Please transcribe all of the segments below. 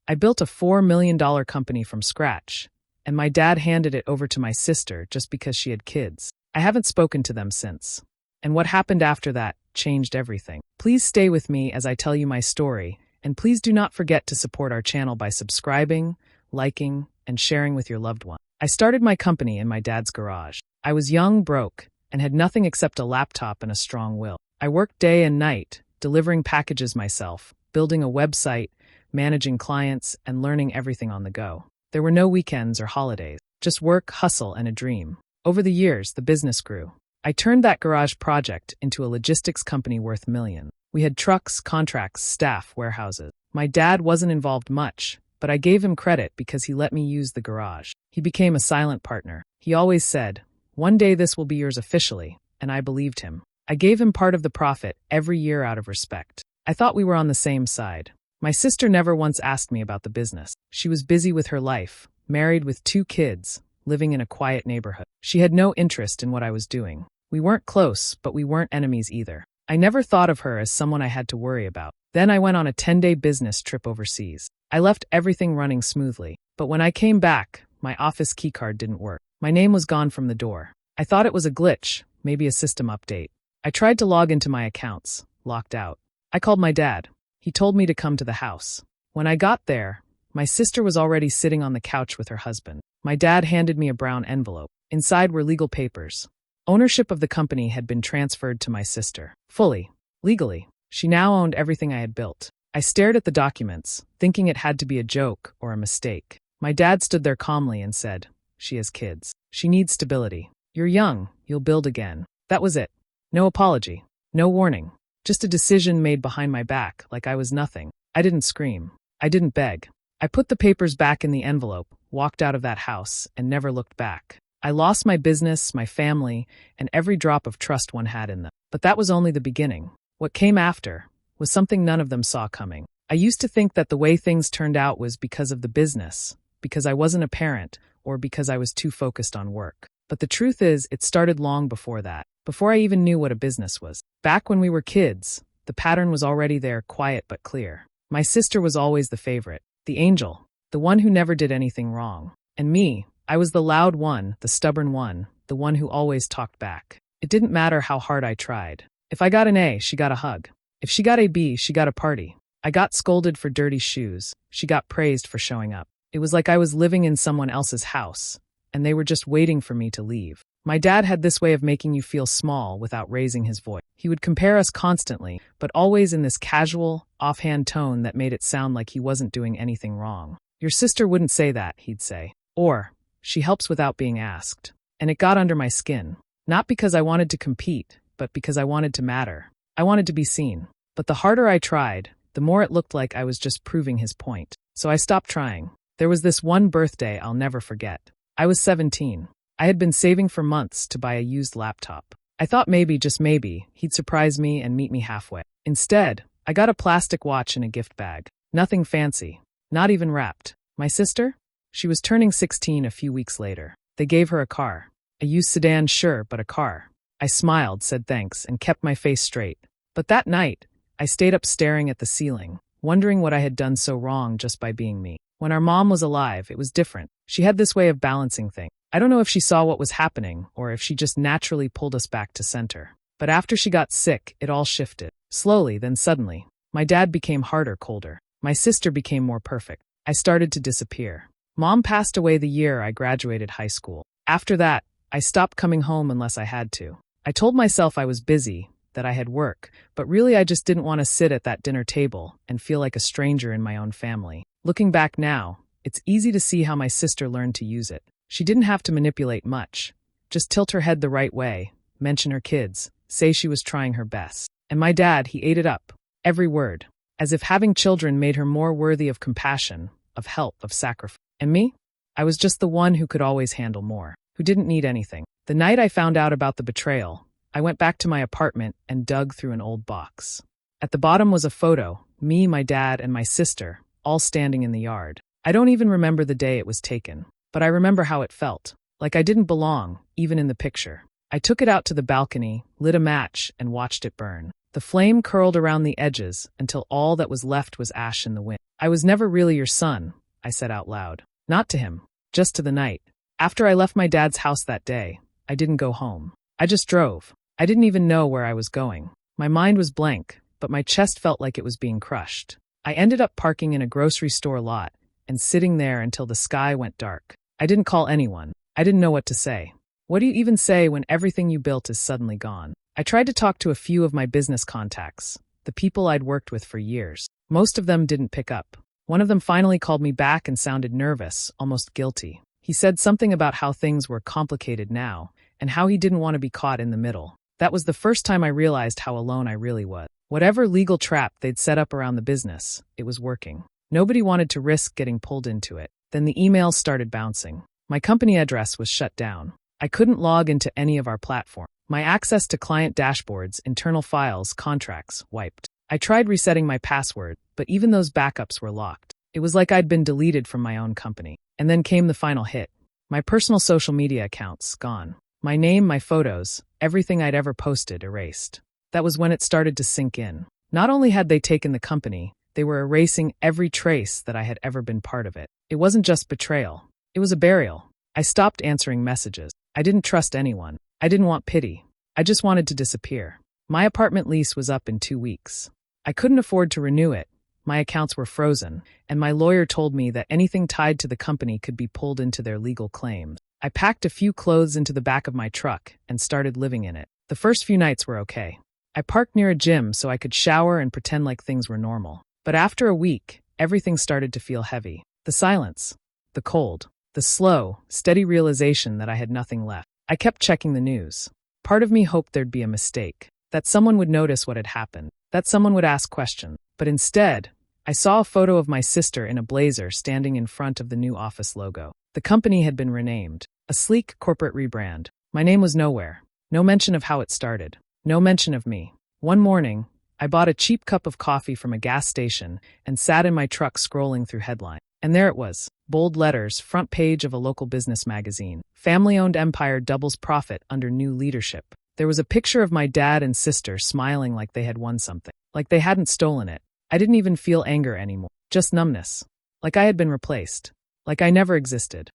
I built a $4 million company from scratch, and my dad handed it over to my sister just because she had kids. I haven't spoken to them since. And what happened after that changed everything. Please stay with me as I tell you my story, and please do not forget to support our channel by subscribing, liking, and sharing with your loved one. I started my company in my dad's garage. I was young, broke, and had nothing except a laptop and a strong will. I worked day and night, delivering packages myself, building a website, managing clients, and learning everything on the go. There were no weekends or holidays, just work, hustle, and a dream. Over the years, the business grew. I turned that garage project into a logistics company worth millions. We had trucks, contracts, staff, warehouses. My dad wasn't involved much, but I gave him credit because he let me use the garage. He became a silent partner. He always said, "One day this will be yours officially," and I believed him. I gave him part of the profit every year out of respect. I thought we were on the same side. My sister never once asked me about the business. She was busy with her life, married with 2 kids, living in a quiet neighborhood. She had no interest in what I was doing. We weren't close, but we weren't enemies either. I never thought of her as someone I had to worry about. Then I went on a 10-day business trip overseas. I left everything running smoothly, but when I came back, my office keycard didn't work. My name was gone from the door. I thought it was a glitch, maybe a system update. I tried to log into my accounts, locked out. I called my dad. He told me to come to the house. When I got there, my sister was already sitting on the couch with her husband. My dad handed me a brown envelope. Inside were legal papers. Ownership of the company had been transferred to my sister. Fully. Legally. She now owned everything I had built. I stared at the documents, thinking it had to be a joke or a mistake. My dad stood there calmly and said, "She has kids. She needs stability. You're young. You'll build again." That was it. No apology. No warning. Just a decision made behind my back, like I was nothing. I didn't scream. I didn't beg. I put the papers back in the envelope, walked out of that house, and never looked back. I lost my business, my family, and every drop of trust one had in them. But that was only the beginning. What came after was something none of them saw coming. I used to think that the way things turned out was because of the business, because I wasn't a parent, or because I was too focused on work. But the truth is, it started long before that, before I even knew what a business was. Back when we were kids, the pattern was already there, quiet but clear. My sister was always the favorite, the angel, the one who never did anything wrong. And me, I was the loud one, the stubborn one, the one who always talked back. It didn't matter how hard I tried. If I got an A, she got a hug. If she got a B, she got a party. I got scolded for dirty shoes. She got praised for showing up. It was like I was living in someone else's house, and they were just waiting for me to leave. My dad had this way of making you feel small without raising his voice. He would compare us constantly, but always in this casual, offhand tone that made it sound like he wasn't doing anything wrong. "Your sister wouldn't say that," he'd say. Or, "She helps without being asked." And it got under my skin. Not because I wanted to compete, but because I wanted to matter. I wanted to be seen. But the harder I tried, the more it looked like I was just proving his point. So I stopped trying. There was this one birthday I'll never forget. I was 17. I had been saving for months to buy a used laptop. I thought maybe, just maybe, he'd surprise me and meet me halfway. Instead, I got a plastic watch in a gift bag. Nothing fancy. Not even wrapped. My sister? She was turning 16 a few weeks later. They gave her a car. A used sedan, sure, but a car. I smiled, said thanks, and kept my face straight. But that night, I stayed up staring at the ceiling, wondering what I had done so wrong just by being me. When our mom was alive, it was different. She had this way of balancing things. I don't know if she saw what was happening, or if she just naturally pulled us back to center. But after she got sick, it all shifted. Slowly, then suddenly. My dad became harder, colder. My sister became more perfect. I started to disappear. Mom passed away the year I graduated high school. After that, I stopped coming home unless I had to. I told myself I was busy, that I had work, but really I just didn't want to sit at that dinner table and feel like a stranger in my own family. Looking back now, it's easy to see how my sister learned to use it. She didn't have to manipulate much. Just tilt her head the right way, mention her kids, say she was trying her best. And my dad, he ate it up. Every word. As if having children made her more worthy of compassion, of help, of sacrifice. And me? I was just the one who could always handle more, who didn't need anything. The night I found out about the betrayal, I went back to my apartment and dug through an old box. At the bottom was a photo, me, my dad, and my sister, all standing in the yard. I don't even remember the day it was taken, but I remember how it felt, like I didn't belong, even in the picture. I took it out to the balcony, lit a match, and watched it burn. The flame curled around the edges until all that was left was ash in the wind. "I was never really your son," I said out loud. Not to him, just to the night. After I left my dad's house that day, I didn't go home. I just drove. I didn't even know where I was going. My mind was blank, but my chest felt like it was being crushed. I ended up parking in a grocery store lot and sitting there until the sky went dark. I didn't call anyone. I didn't know what to say. What do you even say when everything you built is suddenly gone? I tried to talk to a few of my business contacts, the people I'd worked with for years. Most of them didn't pick up. One of them finally called me back and sounded nervous, almost guilty. He said something about how things were complicated now, and how he didn't want to be caught in the middle. That was the first time I realized how alone I really was. Whatever legal trap they'd set up around the business, it was working. Nobody wanted to risk getting pulled into it. Then the emails started bouncing. My company address was shut down. I couldn't log into any of our platforms. My access to client dashboards, internal files, contracts, wiped. I tried resetting my password, but even those backups were locked. It was like I'd been deleted from my own company. And then came the final hit. My personal social media accounts, gone. My name, my photos, everything I'd ever posted erased. That was when it started to sink in. Not only had they taken the company, they were erasing every trace that I had ever been part of it. It wasn't just betrayal. It was a burial. I stopped answering messages. I didn't trust anyone. I didn't want pity. I just wanted to disappear. My apartment lease was up in 2 weeks. I couldn't afford to renew it. My accounts were frozen, and my lawyer told me that anything tied to the company could be pulled into their legal claims. I packed a few clothes into the back of my truck and started living in it. The first few nights were okay. I parked near a gym so I could shower and pretend like things were normal. But after a week, everything started to feel heavy. The silence, the cold, the slow, steady realization that I had nothing left. I kept checking the news. Part of me hoped there'd be a mistake, that someone would notice what had happened, that someone would ask questions. But instead, I saw a photo of my sister in a blazer standing in front of the new office logo. The company had been renamed, a sleek corporate rebrand. My name was nowhere. No mention of how it started. No mention of me. One morning, I bought a cheap cup of coffee from a gas station and sat in my truck scrolling through headlines. And there it was, bold letters, front page of a local business magazine. Family-owned empire doubles profit under new leadership. There was a picture of my dad and sister smiling like they had won something, like they hadn't stolen it. I didn't even feel anger anymore, just numbness. Like I had been replaced. Like I never existed.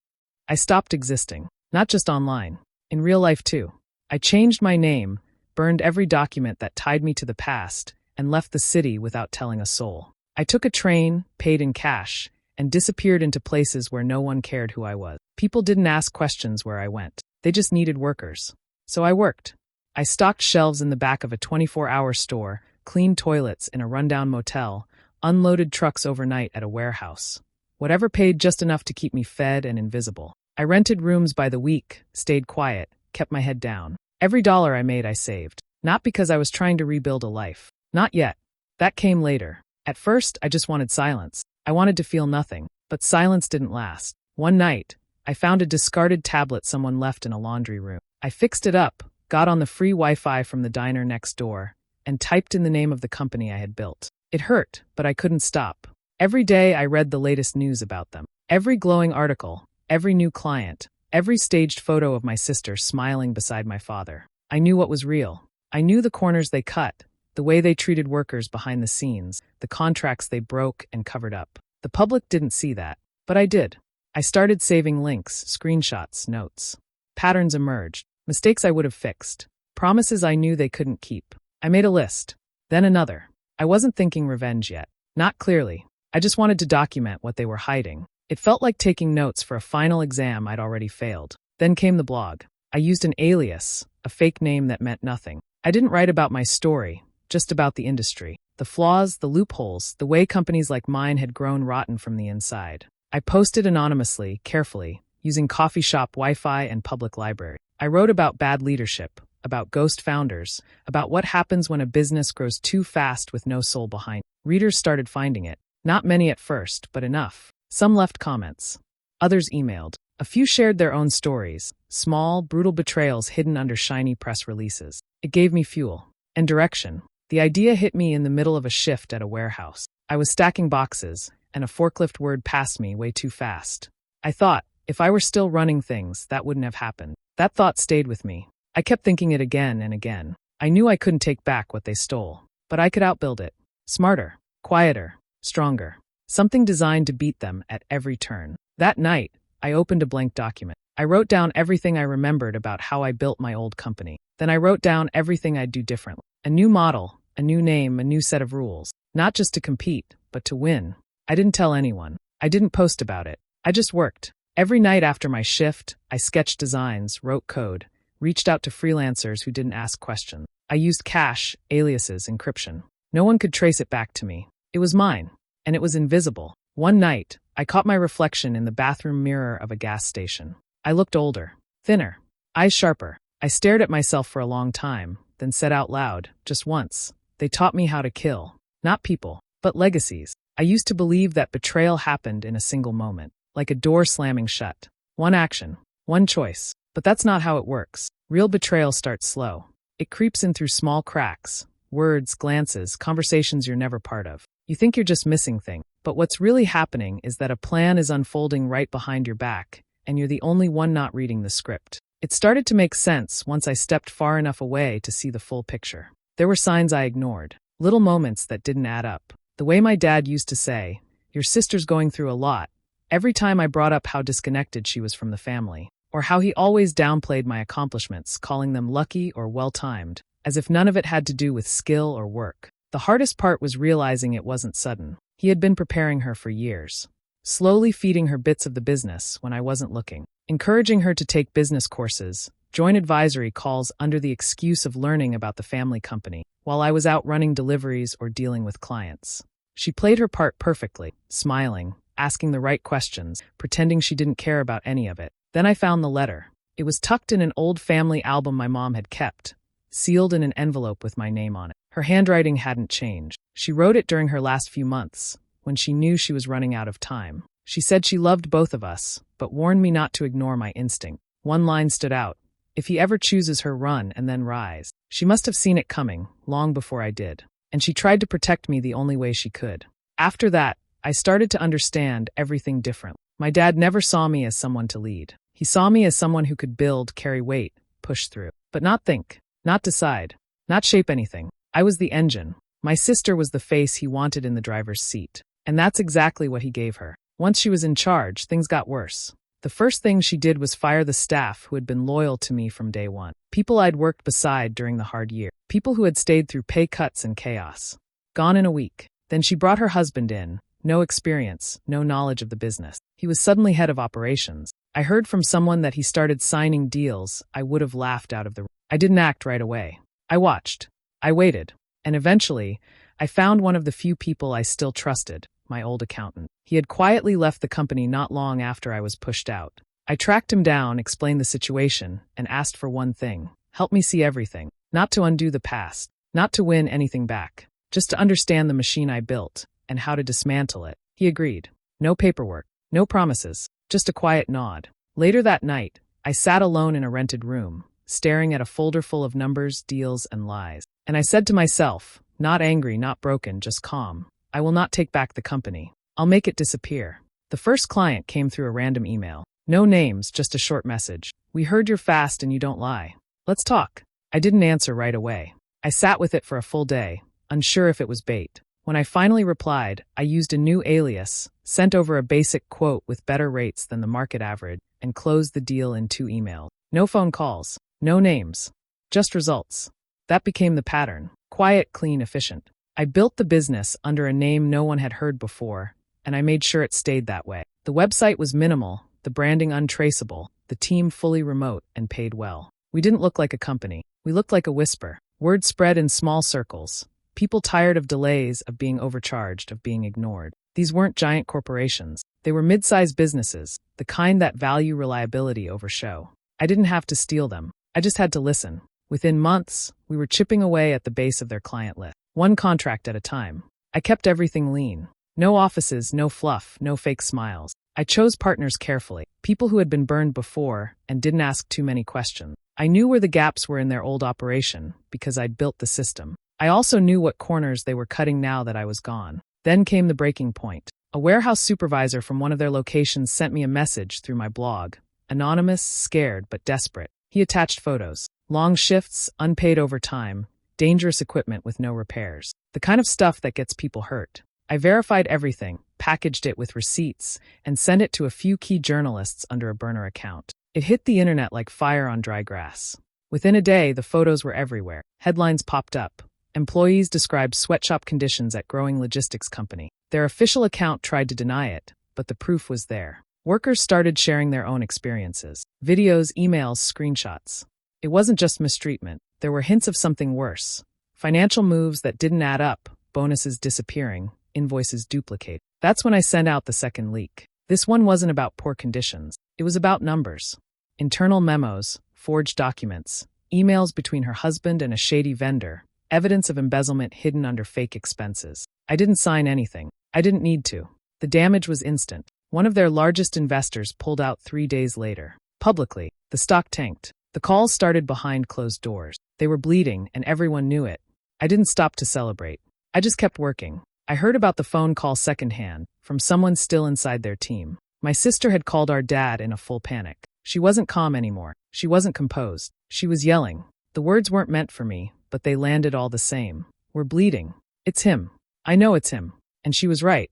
I stopped existing, not just online, in real life too. I changed my name, burned every document that tied me to the past, and left the city without telling a soul. I took a train, paid in cash, and disappeared into places where no one cared who I was. People didn't ask questions where I went. They just needed workers. So I worked. I stocked shelves in the back of a 24-hour store, cleaned toilets in a rundown motel, unloaded trucks overnight at a warehouse. Whatever paid just enough to keep me fed and invisible. I rented rooms by the week, stayed quiet, kept my head down. Every dollar I made I saved. Not because I was trying to rebuild a life. Not yet. That came later. At first, I just wanted silence. I wanted to feel nothing, but silence didn't last. One night, I found a discarded tablet someone left in a laundry room. I fixed it up, got on the free Wi-Fi from the diner next door, and typed in the name of the company I had built. It hurt, but I couldn't stop. Every day I read the latest news about them. Every glowing article, every new client, every staged photo of my sister smiling beside my father. I knew what was real. I knew the corners they cut, the way they treated workers behind the scenes, the contracts they broke and covered up. The public didn't see that, but I did. I started saving links, screenshots, notes. Patterns emerged, mistakes I would have fixed, promises I knew they couldn't keep. I made a list, then another. I wasn't thinking revenge yet. Not clearly. I just wanted to document what they were hiding. It felt like taking notes for a final exam I'd already failed. Then came the blog. I used an alias, a fake name that meant nothing. I didn't write about my story, just about the industry. The flaws, the loopholes, the way companies like mine had grown rotten from the inside. I posted anonymously, carefully, using coffee shop Wi-Fi and public library. I wrote about bad leadership, about ghost founders, about what happens when a business grows too fast with no soul behind. Readers started finding it. Not many at first, but enough. Some left comments. Others emailed. A few shared their own stories, small, brutal betrayals hidden under shiny press releases. It gave me fuel and direction. The idea hit me in the middle of a shift at a warehouse. I was stacking boxes, and a forklift whirred past me way too fast. I thought, if I were still running things, that wouldn't have happened. That thought stayed with me. I kept thinking it again and again. I knew I couldn't take back what they stole. but I could outbuild it. Smarter, quieter, stronger. Something designed to beat them at every turn. That night, I opened a blank document. I wrote down everything I remembered about how I built my old company. Then I wrote down everything I'd do differently. A new model, a new name, a new set of rules. Not just to compete, but to win. I didn't tell anyone. I didn't post about it. I just worked. Every night after my shift, I sketched designs, wrote code, reached out to freelancers who didn't ask questions. I used cache, aliases, encryption. No one could trace it back to me. It was mine, and it was invisible. One night, I caught my reflection in the bathroom mirror of a gas station. I looked older, thinner, eyes sharper. I stared at myself for a long time, then said out loud, just once, "They taught me how to kill. Not people, but legacies." I used to believe that betrayal happened in a single moment, like a door slamming shut. One action, one choice. But that's not how it works. Real betrayal starts slow. It creeps in through small cracks, words, glances, conversations you're never part of. You think you're just missing things, but what's really happening is that a plan is unfolding right behind your back, and you're the only one not reading the script. It started to make sense once I stepped far enough away to see the full picture. There were signs I ignored, little moments that didn't add up. The way my dad used to say, "Your sister's going through a lot," every time I brought up how disconnected she was from the family, or how he always downplayed my accomplishments, calling them lucky or well-timed, as if none of it had to do with skill or work. The hardest part was realizing it wasn't sudden. He had been preparing her for years, slowly feeding her bits of the business when I wasn't looking, encouraging her to take business courses, join advisory calls under the excuse of learning about the family company, while I was out running deliveries or dealing with clients. She played her part perfectly, smiling, asking the right questions, pretending she didn't care about any of it. Then I found the letter. It was tucked in an old family album my mom had kept, sealed in an envelope with my name on it. Her handwriting hadn't changed. She wrote it during her last few months, when she knew she was running out of time. She said she loved both of us, but warned me not to ignore my instinct. One line stood out. "If he ever chooses her, run and then rise." She must have seen it coming, long before I did. And she tried to protect me the only way she could. After that, I started to understand everything different. My dad never saw me as someone to lead. He saw me as someone who could build, carry weight, push through, but not think, not decide, not shape anything. I was the engine. My sister was the face he wanted in the driver's seat. And that's exactly what he gave her. Once she was in charge, things got worse. The first thing she did was fire the staff who had been loyal to me from day one. People I'd worked beside during the hard year. People who had stayed through pay cuts and chaos. Gone in a week. Then she brought her husband in. No experience, no knowledge of the business. He was suddenly head of operations. I heard from someone that he started signing deals I would have laughed out of the room. I didn't act right away. I watched. I waited. And eventually, I found one of the few people I still trusted, my old accountant. He had quietly left the company not long after I was pushed out. I tracked him down, explained the situation, and asked for one thing. Help me see everything. Not to undo the past. Not to win anything back. Just to understand the machine I built, and how to dismantle it. He agreed. No paperwork. No promises. Just a quiet nod. Later that night, I sat alone in a rented room, staring at a folder full of numbers, deals, and lies. And I said to myself, not angry, not broken, just calm, I will not take back the company. I'll make it disappear. The first client came through a random email. No names, just a short message. "We heard you're fast and you don't lie. Let's talk." I didn't answer right away. I sat with it for a full day, unsure if it was bait. When I finally replied, I used a new alias, sent over a basic quote with better rates than the market average, and closed the deal in 2 emails. No phone calls, no names, just results. That became the pattern. Quiet, clean, efficient. I built the business under a name no one had heard before, and I made sure it stayed that way. The website was minimal, the branding untraceable, the team fully remote and paid well. We didn't look like a company. We looked like a whisper. Word spread in small circles. People tired of delays, of being overcharged, of being ignored. These weren't giant corporations. They were mid-sized businesses, the kind that value reliability over show. I didn't have to steal them. I just had to listen. Within months, we were chipping away at the base of their client list, one contract at a time. I kept everything lean. No offices, no fluff, no fake smiles. I chose partners carefully, people who had been burned before and didn't ask too many questions. I knew where the gaps were in their old operation because I'd built the system. I also knew what corners they were cutting now that I was gone. Then came the breaking point. A warehouse supervisor from one of their locations sent me a message through my blog. Anonymous, scared, but desperate. He attached photos. Long shifts, unpaid overtime, dangerous equipment with no repairs. The kind of stuff that gets people hurt. I verified everything, packaged it with receipts, and sent it to a few key journalists under a burner account. It hit the internet like fire on dry grass. Within a day, the photos were everywhere. Headlines popped up. Employees described sweatshop conditions at growing logistics company. Their official account tried to deny it, but the proof was there. Workers started sharing their own experiences. Videos, emails, screenshots. It wasn't just mistreatment. There were hints of something worse. Financial moves that didn't add up, bonuses disappearing, invoices duplicate. That's when I sent out the second leak. This one wasn't about poor conditions. It was about numbers. Internal memos, forged documents, emails between her husband and a shady vendor, evidence of embezzlement hidden under fake expenses. I didn't sign anything. I didn't need to. The damage was instant. One of their largest investors pulled out 3 days later. Publicly, the stock tanked. The calls started behind closed doors. They were bleeding, and everyone knew it. I didn't stop to celebrate. I just kept working. I heard about the phone call secondhand, from someone still inside their team. My sister had called our dad in a full panic. She wasn't calm anymore. She wasn't composed. She was yelling. The words weren't meant for me, but they landed all the same. We're bleeding. It's him. I know it's him. And she was right.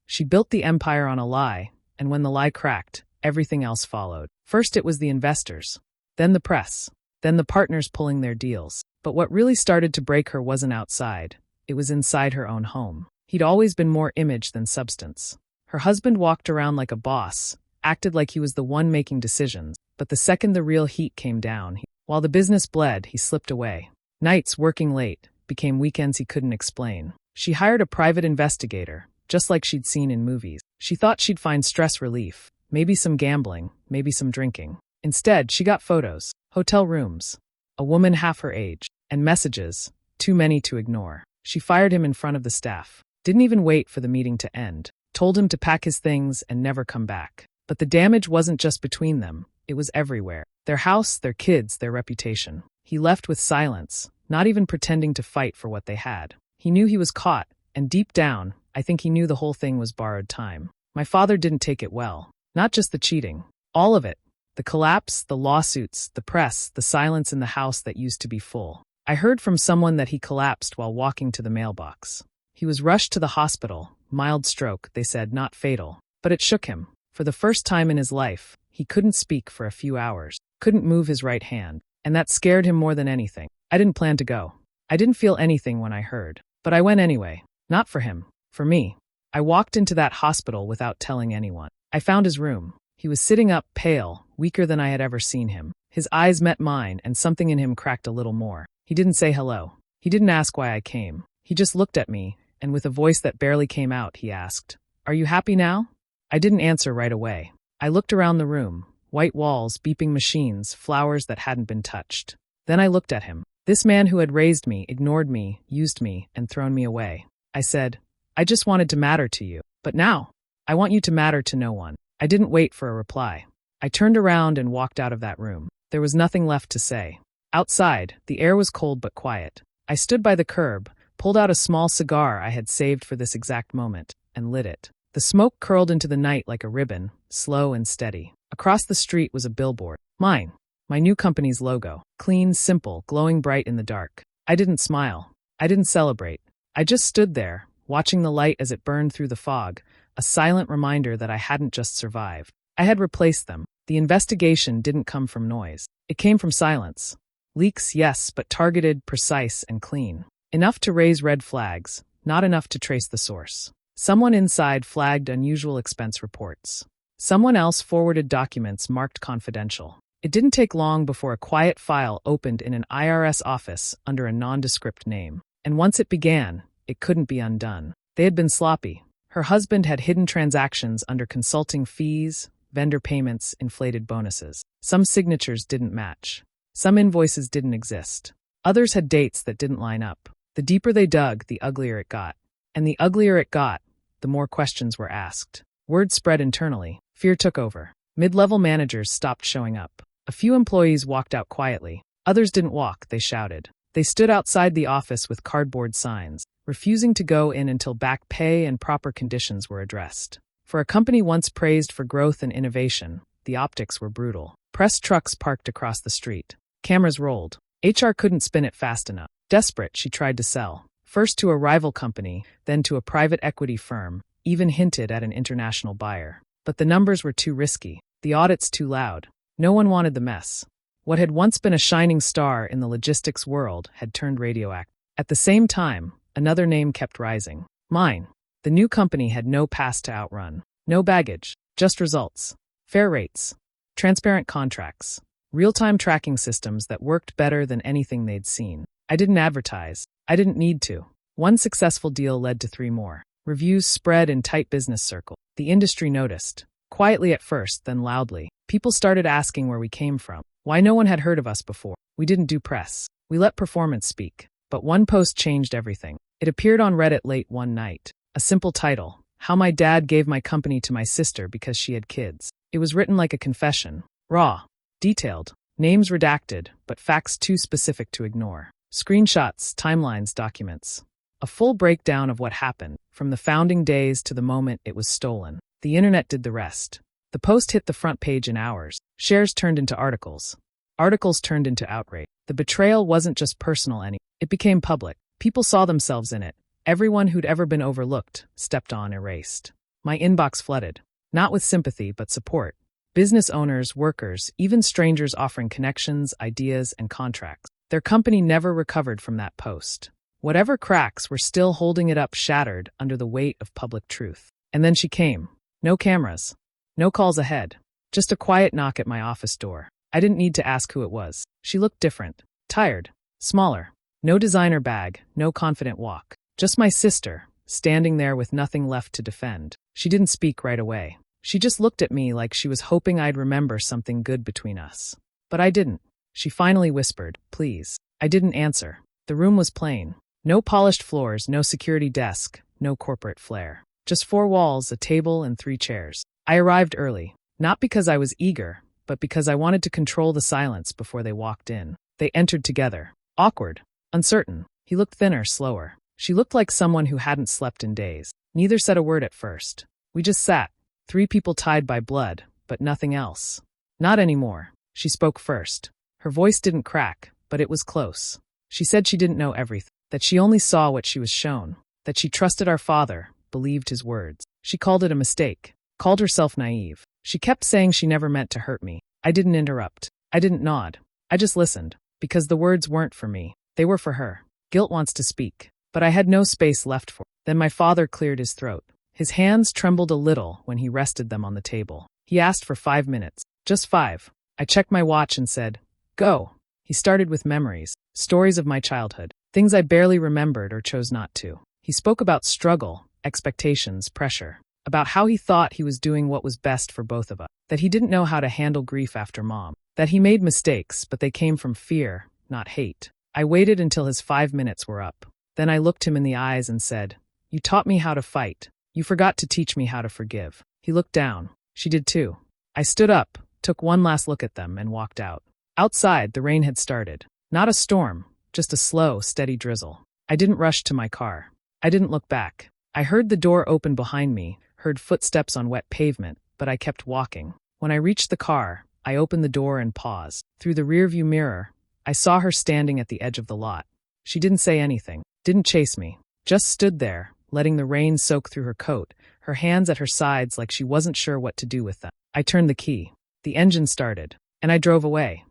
She built the empire on a lie, and when the lie cracked, everything else followed. First it was the investors, then the press, then the partners pulling their deals. But what really started to break her wasn't outside. It was inside her own home. He'd always been more image than substance. Her husband walked around like a boss, acted like he was the one making decisions, but the second the real heat came down, while the business bled, he slipped away. Nights working late became weekends he couldn't explain. She hired a private investigator, just like she'd seen in movies. She thought she'd find stress relief, maybe some gambling, maybe some drinking. Instead, she got photos, hotel rooms, a woman half her age, and messages, too many to ignore. She fired him in front of the staff, didn't even wait for the meeting to end, told him to pack his things and never come back. But the damage wasn't just between them, it was everywhere. Their house, their kids, their reputation. He left with silence, not even pretending to fight for what they had. He knew he was caught, and deep down, I think he knew the whole thing was borrowed time. My father didn't take it well. Not just the cheating. All of it. The collapse, the lawsuits, the press, the silence in the house that used to be full. I heard from someone that he collapsed while walking to the mailbox. He was rushed to the hospital. Mild stroke, they said, not fatal. But it shook him. For the first time in his life, he couldn't speak for a few hours, couldn't move his right hand. And that scared him more than anything. I didn't plan to go. I didn't feel anything when I heard. But I went anyway. Not for him. For me. I walked into that hospital without telling anyone. I found his room. He was sitting up, pale, weaker than I had ever seen him. His eyes met mine, and something in him cracked a little more. He didn't say hello. He didn't ask why I came. He just looked at me, and with a voice that barely came out, he asked, "Are you happy now?" I didn't answer right away. I looked around the room. White walls, beeping machines, flowers that hadn't been touched. Then I looked at him. This man who had raised me, ignored me, used me, and thrown me away. I said, "I just wanted to matter to you. But now, I want you to matter to no one." I didn't wait for a reply. I turned around and walked out of that room. There was nothing left to say. Outside, the air was cold but quiet. I stood by the curb, pulled out a small cigar I had saved for this exact moment, and lit it. The smoke curled into the night like a ribbon, slow and steady. Across the street was a billboard. Mine. My new company's logo. Clean, simple, glowing bright in the dark. I didn't smile. I didn't celebrate. I just stood there, watching the light as it burned through the fog, a silent reminder that I hadn't just survived. I had replaced them. The investigation didn't come from noise. It came from silence. Leaks, yes, but targeted, precise, and clean. Enough to raise red flags, not enough to trace the source. Someone inside flagged unusual expense reports. Someone else forwarded documents marked confidential. It didn't take long before a quiet file opened in an IRS office under a nondescript name. And once it began, it couldn't be undone. They had been sloppy. Her husband had hidden transactions under consulting fees, vendor payments, inflated bonuses. Some signatures didn't match. Some invoices didn't exist. Others had dates that didn't line up. The deeper they dug, the uglier it got. And the uglier it got, the more questions were asked. Word spread internally. Fear took over. Mid-level managers stopped showing up. A few employees walked out quietly. Others didn't walk, they shouted. They stood outside the office with cardboard signs, refusing to go in until back pay and proper conditions were addressed. For a company once praised for growth and innovation, the optics were brutal. Press trucks parked across the street. Cameras rolled. HR couldn't spin it fast enough. Desperate, she tried to sell. First to a rival company, then to a private equity firm, even hinted at an international buyer. But the numbers were too risky, the audits too loud. No one wanted the mess. What had once been a shining star in the logistics world had turned radioactive. At the same time, another name kept rising. Mine. The new company had no past to outrun. No baggage, just results. Fair rates. Transparent contracts. Real-time tracking systems that worked better than anything they'd seen. I didn't advertise. I didn't need to. One successful deal led to 3 more. Reviews spread in tight business circles. The industry noticed. Quietly at first, then loudly. People started asking where we came from. Why no one had heard of us before. We didn't do press. We let performance speak. But one post changed everything. It appeared on Reddit late one night. A simple title. How my dad gave my company to my sister because she had kids. It was written like a confession. Raw. Detailed. Names redacted, but facts too specific to ignore. Screenshots, timelines, documents. A full breakdown of what happened, from the founding days to the moment it was stolen. The internet did the rest. The post hit the front page in hours. Shares turned into articles. Articles turned into outrage. The betrayal wasn't just personal anymore. It became public. People saw themselves in it. Everyone who'd ever been overlooked, stepped on, erased. My inbox flooded. Not with sympathy, but support. Business owners, workers, even strangers offering connections, ideas, and contracts. Their company never recovered from that post. Whatever cracks were still holding it up shattered under the weight of public truth. And then she came. No cameras. No calls ahead. Just a quiet knock at my office door. I didn't need to ask who it was. She looked different. Tired. Smaller. No designer bag. No confident walk. Just my sister, standing there with nothing left to defend. She didn't speak right away. She just looked at me like she was hoping I'd remember something good between us. But I didn't. She finally whispered, "Please." I didn't answer. The room was plain. No polished floors, no security desk, no corporate flair. Just 4 walls, a table, and 3 chairs. I arrived early, not because I was eager, but because I wanted to control the silence before they walked in. They entered together. Awkward. Uncertain. He looked thinner, slower. She looked like someone who hadn't slept in days. Neither said a word at first. We just sat. 3 people tied by blood, but nothing else. Not anymore. She spoke first. Her voice didn't crack, but it was close. She said she didn't know everything, that she only saw what she was shown, that she trusted our father, believed his words. She called it a mistake, called herself naive. She kept saying she never meant to hurt me. I didn't interrupt. I didn't nod. I just listened, because the words weren't for me. They were for her. Guilt wants to speak, but I had no space left for it. Then my father cleared his throat. His hands trembled a little when he rested them on the table. He asked for 5 minutes. Just 5. I checked my watch and said, "Go." He started with memories, stories of my childhood, things I barely remembered or chose not to. He spoke about struggle, expectations, pressure, about how he thought he was doing what was best for both of us, that he didn't know how to handle grief after Mom, that he made mistakes, but they came from fear, not hate. I waited until his 5 minutes were up. Then I looked him in the eyes and said, "You taught me how to fight. You forgot to teach me how to forgive." He looked down. She did too. I stood up, took one last look at them, and walked out. Outside, the rain had started. Not a storm, just a slow, steady drizzle. I didn't rush to my car. I didn't look back. I heard the door open behind me, heard footsteps on wet pavement, but I kept walking. When I reached the car, I opened the door and paused. Through the rearview mirror, I saw her standing at the edge of the lot. She didn't say anything, didn't chase me, just stood there, letting the rain soak through her coat, her hands at her sides like she wasn't sure what to do with them. I turned the key. The engine started, and I drove away.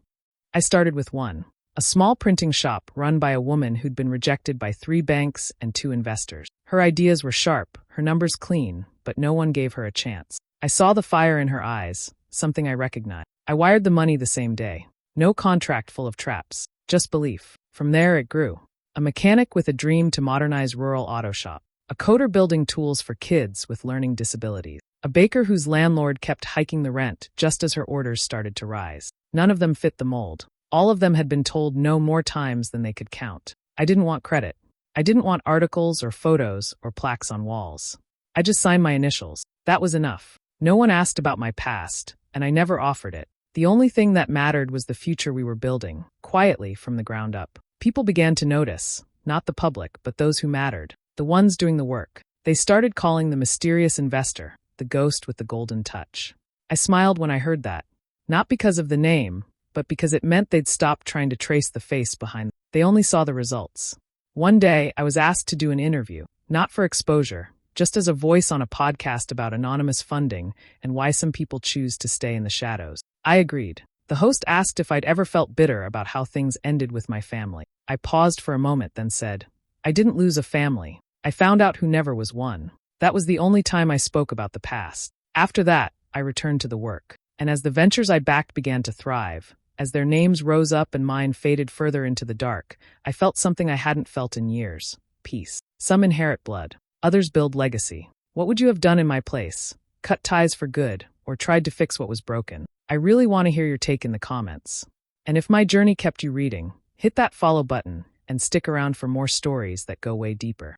I started with one. A small printing shop run by a woman who'd been rejected by 3 banks and 2 investors. Her ideas were sharp, her numbers clean, but no one gave her a chance. I saw the fire in her eyes, something I recognized. I wired the money the same day. No contract full of traps, just belief. From there it grew. A mechanic with a dream to modernize rural auto shop. A coder building tools for kids with learning disabilities. A baker whose landlord kept hiking the rent just as her orders started to rise. None of them fit the mold. All of them had been told no more times than they could count. I didn't want credit. I didn't want articles or photos or plaques on walls. I just signed my initials. That was enough. No one asked about my past, and I never offered it. The only thing that mattered was the future we were building, quietly from the ground up. People began to notice, not the public, but those who mattered, the ones doing the work. They started calling the mysterious investor, the ghost with the golden touch. I smiled when I heard that. Not because of the name, but because it meant they'd stop trying to trace the face behind them. They only saw the results. One day, I was asked to do an interview, not for exposure, just as a voice on a podcast about anonymous funding and why some people choose to stay in the shadows. I agreed. The host asked if I'd ever felt bitter about how things ended with my family. I paused for a moment, then said, I didn't lose a family. I found out who never was one. That was the only time I spoke about the past. After that, I returned to the work. And as the ventures I backed began to thrive, as their names rose up and mine faded further into the dark, I felt something I hadn't felt in years. Peace. Some inherit blood. Others build legacy. What would you have done in my place? Cut ties for good, or tried to fix what was broken? I really want to hear your take in the comments. And if my journey kept you reading, hit that follow button and stick around for more stories that go way deeper.